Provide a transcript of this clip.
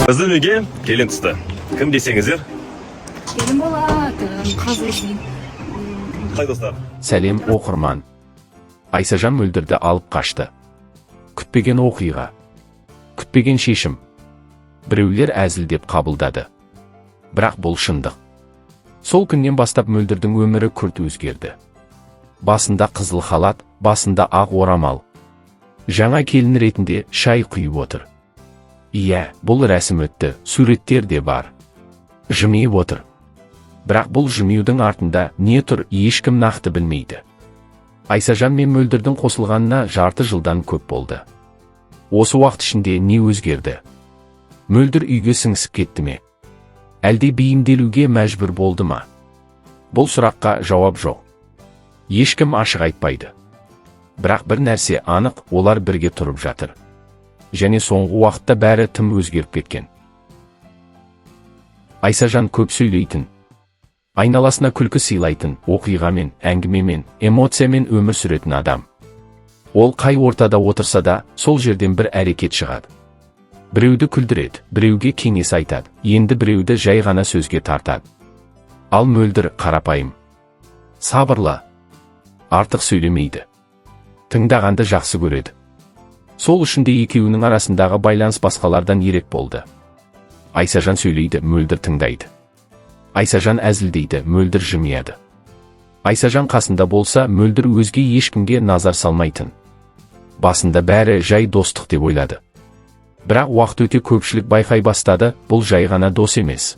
Біздің үйге келін түсті. Кім десеңіздер? Келін болады, қазылсын. Қай достар? Сәлем оқырман. Айсажан Мөлдірді алып қашты. Күтпеген оқиға. Күтпеген шешім. Біреулер әзілдеп қабылдады. Бірақ бұл шындық. Сол күннен бастап Мөлдірдің өмірі күрт өзгерді. Басында қызыл халат, басында ақ орамал. Жаңа келін ретінде шай құйып отыр. Иә, бұл рәсім өтті, суреттер де бар. Жымиып отыр. Бірақ бұл жымиюдың артында не тұр, ешкім нақты білмейді. Айсажан мен Мөлдірдің қосылғанына жарты жылдан көп болды. Осы уақыт ішінде не өзгерді? Мөлдір үйге сіңісіп кетті ме? Әлде бейімделуге мәжбүр болды ма? Бұл сұраққа жауап жоқ. Ешкім ашық айтпайды. Бірақ бір нәрсе анық, олар бірге тұрып жатыр. Және соңғы уақытта бәрі тым өзгеріп кеткен. Айсажан көп сөйлейтін, айналасына күлкі сыйлайтын, оқиғамен, әңгімемен, эмоциямен өмір сүретін адам. Ол қай ортада отырса да, сол жерден бір әрекет шығады. Біреуді күлдіреді, біреуге кеңес айтады, енді біреуді жай ғана сөзге тартады. Ал Мөлдір қарапайым, сабырлы, артық сөйлемейді. Тыңдағанды жақсы көреді. Сол үшін де екеуінің арасындағы байланыс басқалардан ерек болды. Айсажан сөйлейді, Мөлдір тыңдайды. Айсажан әзілдейді, Мөлдір жымияды. Айсажан қасында болса, Мөлдір өзге ешкімге назар салмайтын. Басында бәрі жай достық деп ойлады. Бірақ уақыт өте көпшілік байқай бастады, бұл жай ғана дос емес.